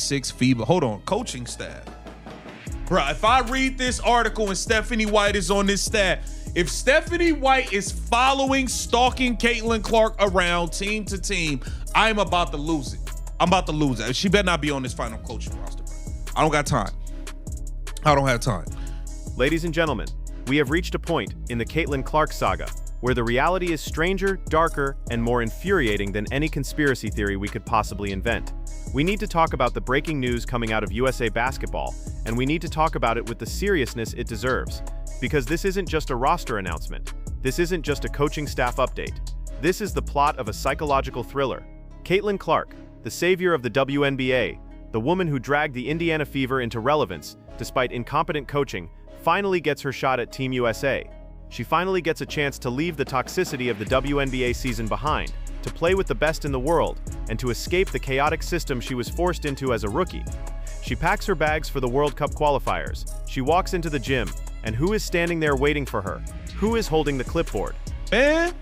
FIBA. Hold on, coaching staff. Bro, if I read this article and Stephanie White is on this stat, if Stephanie White is following, stalking Caitlin Clark around team to team, I'm about to lose it. I'm about to lose it. She better not be on this final coaching roster, bro. I don't got time. I don't have time. Ladies and gentlemen, we have reached a point in the Caitlin Clark saga where the reality is stranger, darker, and more infuriating than any conspiracy theory we could possibly invent. We need to talk about the breaking news coming out of USA Basketball, and we need to talk about it with the seriousness it deserves. Because this isn't just a roster announcement. This isn't just a coaching staff update. This is the plot of a psychological thriller. Caitlin Clark, the savior of the WNBA, the woman who dragged the Indiana Fever into relevance despite incompetent coaching, finally gets her shot at Team USA. She finally gets a chance to leave the toxicity of the WNBA season behind, to play with the best in the world, and to escape the chaotic system she was forced into as a rookie. She packs her bags for the World Cup qualifiers. She walks into the gym, and who is standing there waiting for her? Who is holding the clipboard? Man,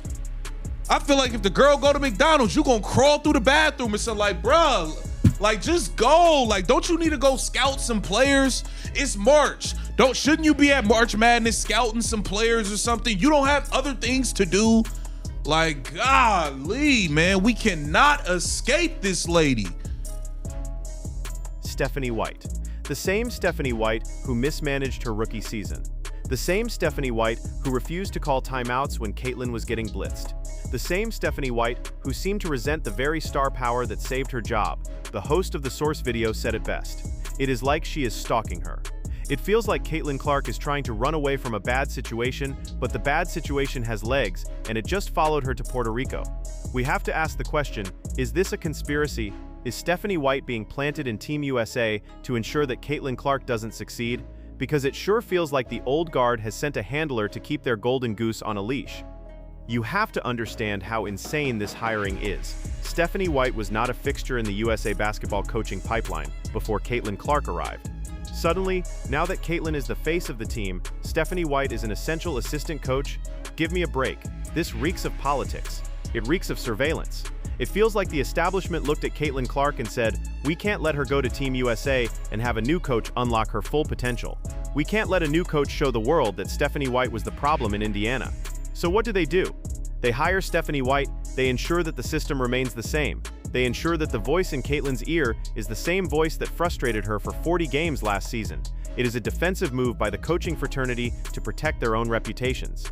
I feel like if the girl go to McDonald's, you gonna crawl through the bathroom and say like, bruh, like just go. Like, don't you need to go scout some players? It's March. Shouldn't you be at March Madness scouting some players or something? You don't have other things to do? Like, golly, man, we cannot escape this lady. Stephanie White. The same Stephanie White who mismanaged her rookie season. The same Stephanie White who refused to call timeouts when Caitlin was getting blitzed. The same Stephanie White who seemed to resent the very star power that saved her job. The host of the Source video said it best. It is like she is stalking her. It feels like Caitlin Clark is trying to run away from a bad situation, but the bad situation has legs, and it just followed her to Puerto Rico. We have to ask the question, is this a conspiracy? Is Stephanie White being planted in Team USA to ensure that Caitlin Clark doesn't succeed? Because it sure feels like the old guard has sent a handler to keep their golden goose on a leash. You have to understand how insane this hiring is. Stephanie White was not a fixture in the USA basketball coaching pipeline before Caitlin Clark arrived. Suddenly, now that Caitlin is the face of the team, Stephanie White is an essential assistant coach? Give me a break. This reeks of politics. It reeks of surveillance. It feels like the establishment looked at Caitlin Clark and said, we can't let her go to Team USA and have a new coach unlock her full potential. We can't let a new coach show the world that Stephanie White was the problem in Indiana. So what do? They hire Stephanie White, they ensure that the system remains the same. They ensure that the voice in Caitlin's ear is the same voice that frustrated her for 40 games last season. It is a defensive move by the coaching fraternity to protect their own reputations.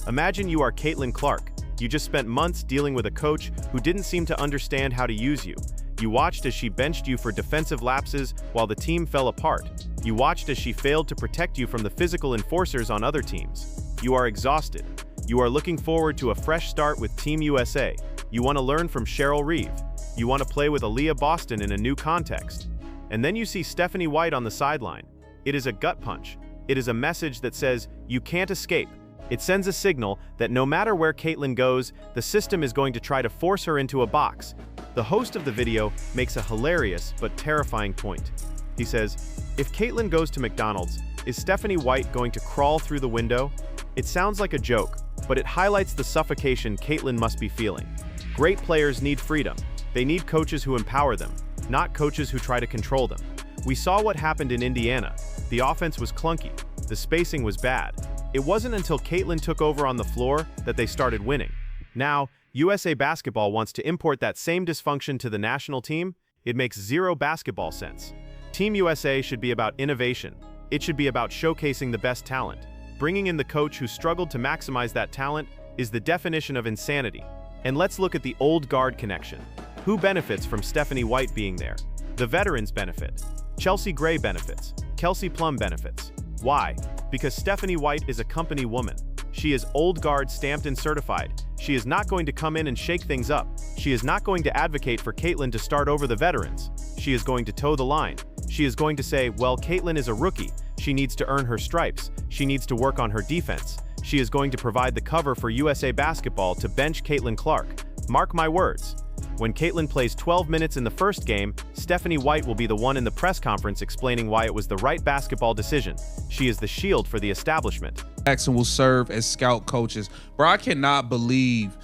Imagine you are Caitlin Clark. You just spent months dealing with a coach who didn't seem to understand how to use you. You watched as she benched you for defensive lapses while the team fell apart. You watched as she failed to protect you from the physical enforcers on other teams. You are exhausted. You are looking forward to a fresh start with Team USA. You want to learn from Cheryl Reeve. You want to play with Aaliyah Boston in a new context. And then you see Stephanie White on the sideline. It is a gut punch. It is a message that says, you can't escape. It sends a signal that no matter where Caitlin goes, the system is going to try to force her into a box. The host of the video makes a hilarious but terrifying point. He says, if Caitlin goes to McDonald's, is Stephanie White going to crawl through the window? It sounds like a joke, but it highlights the suffocation Caitlin must be feeling. Great players need freedom. They need coaches who empower them, not coaches who try to control them. We saw what happened in Indiana. The offense was clunky. The spacing was bad. It wasn't until Caitlin took over on the floor that they started winning. Now, USA Basketball wants to import that same dysfunction to the national team. It makes zero basketball sense. Team USA should be about innovation. It should be about showcasing the best talent. Bringing in the coach who struggled to maximize that talent is the definition of insanity. And let's look at the old guard connection. Who benefits from Stephanie White being there? The veterans benefit. Chelsea Gray benefits. Kelsey Plum benefits. Why? Because Stephanie White is a company woman. She is old guard stamped and certified. She is not going to come in and shake things up. She is not going to advocate for Caitlin to start over the veterans. She is going to toe the line. She is going to say, well, Caitlin is a rookie. She needs to earn her stripes. She needs to work on her defense. She is going to provide the cover for USA Basketball to bench Caitlin Clark. Mark my words. When Caitlin plays 12 minutes in the first game, Stephanie White will be the one in the press conference explaining why it was the right basketball decision. She is the shield for the establishment. Jackson will serve as scout coaches. Bro, I cannot believe,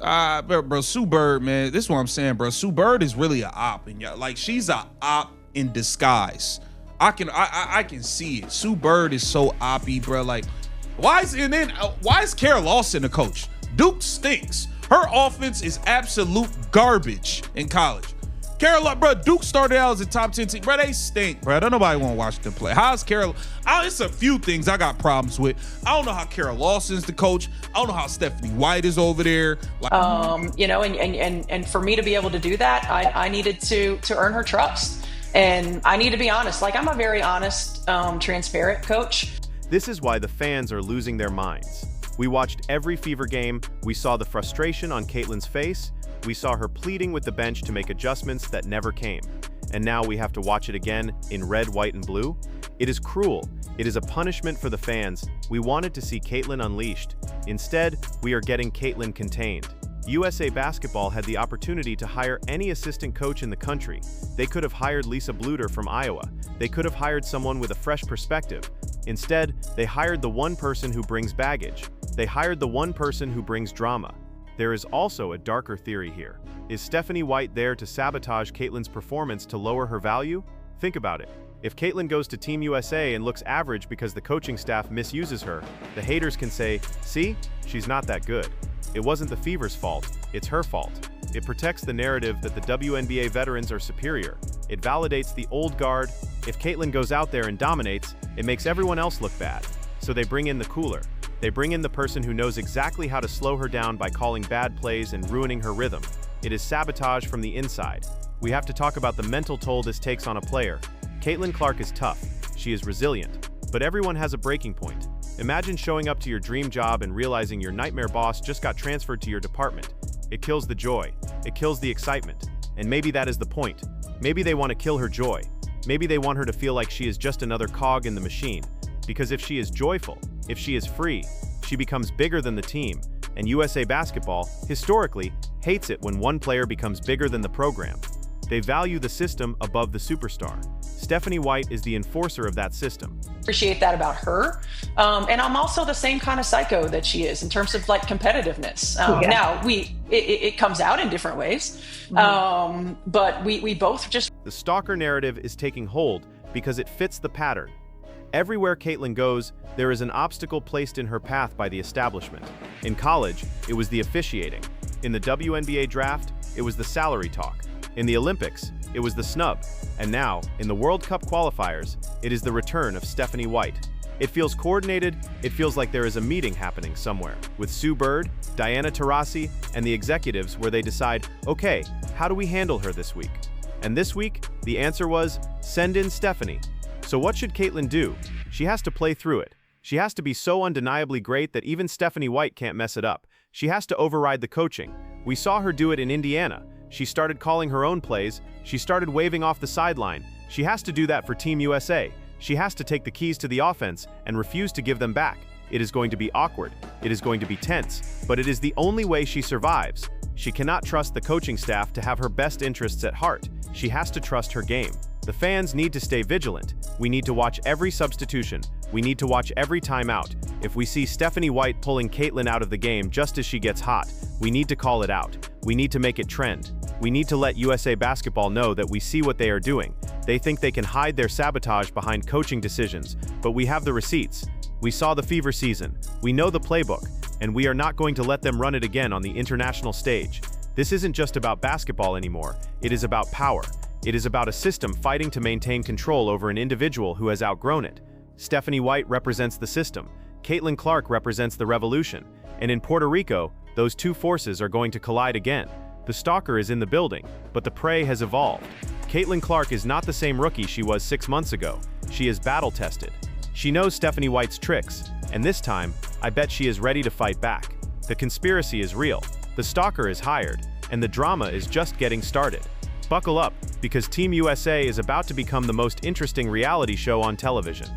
bro, Sue Bird, man, this is what I'm saying, bro. Sue Bird is really a op, and like she's a op in disguise. I can see it. Sue Bird is so oppy, bro. Like, why is Kara Lawson the coach? Duke stinks. Her offense is absolute garbage in college. Bro, Duke started out as a top 10 team. Bro, they stink, bro. Don't nobody want to watch them play. How's it's a few things I got problems with. I don't know how Kara Lawson's the coach. I don't know how Stephanie White is over there. Like, and for me to be able to do that, I needed to earn her trust. And I need to be honest. Like, I'm a very honest, transparent coach. This is why the fans are losing their minds. We watched every Fever game. We saw the frustration on Caitlin's face. We saw her pleading with the bench to make adjustments that never came. And now we have to watch it again in red, white, and blue? It is cruel. It is a punishment for the fans. We wanted to see Caitlin unleashed. Instead, we are getting Caitlin contained. USA Basketball had the opportunity to hire any assistant coach in the country. They could have hired Lisa Bluter from Iowa. They could have hired someone with a fresh perspective. Instead, they hired the one person who brings baggage. They hired the one person who brings drama. There is also a darker theory here. Is Stephanie White there to sabotage Caitlin's performance to lower her value? Think about it. If Caitlin goes to Team USA and looks average because the coaching staff misuses her, the haters can say, see, she's not that good. It wasn't the Fever's fault, it's her fault. It protects the narrative that the WNBA veterans are superior. It validates the old guard. If Caitlin goes out there and dominates, it makes everyone else look bad. So they bring in the cooler. They bring in the person who knows exactly how to slow her down by calling bad plays and ruining her rhythm. It is sabotage from the inside. We have to talk about the mental toll this takes on a player. Caitlin Clark is tough. She is resilient. But everyone has a breaking point. Imagine showing up to your dream job and realizing your nightmare boss just got transferred to your department. It kills the joy. It kills the excitement. And maybe that is the point. Maybe they want to kill her joy. Maybe they want her to feel like she is just another cog in the machine. Because if she is joyful, if she is free, she becomes bigger than the team. And USA Basketball, historically, hates it when one player becomes bigger than the program. They value the system above the superstar. Stephanie White is the enforcer of that system. Appreciate that about her. And I'm also the same kind of psycho that she is in terms of like competitiveness. Now, it comes out in different ways, but we both just... The stalker narrative is taking hold because it fits the pattern. Everywhere Caitlin goes, there is an obstacle placed in her path by the establishment. In college, it was the officiating. In the WNBA draft, it was the salary talk. In the Olympics, it was the snub. And now, in the World Cup qualifiers, it is the return of Stephanie White. It feels coordinated. It feels like there is a meeting happening somewhere with Sue Bird, Diana Taurasi, and the executives where they decide, okay, how do we handle her this week? And this week, the answer was, send in Stephanie. So what should Caitlin do? She has to play through it. She has to be so undeniably great that even Stephanie White can't mess it up. She has to override the coaching. We saw her do it in Indiana. She started calling her own plays. She started waving off the sideline. She has to do that for Team USA. She has to take the keys to the offense and refuse to give them back. It is going to be awkward. It is going to be tense, but it is the only way she survives. She cannot trust the coaching staff to have her best interests at heart. She has to trust her game. The fans need to stay vigilant. We need to watch every substitution. We need to watch every timeout. If we see Stephanie White pulling Caitlin out of the game just as she gets hot, we need to call it out. We need to make it trend. We need to let USA Basketball know that we see what they are doing. They think they can hide their sabotage behind coaching decisions, but we have the receipts. We saw the Fever season. We know the playbook, and we are not going to let them run it again on the international stage. This isn't just about basketball anymore. It is about power. It is about a system fighting to maintain control over an individual who has outgrown it. Stephanie White represents the system. Caitlin Clark represents the revolution. And in Puerto Rico, those two forces are going to collide again. The stalker is in the building, but the prey has evolved. Caitlin Clark is not the same rookie she was 6 months ago. She is battle-tested. She knows Stephanie White's tricks, and this time, I bet she is ready to fight back. The conspiracy is real. The stalker is hired, and the drama is just getting started. Buckle up, because Team USA is about to become the most interesting reality show on television.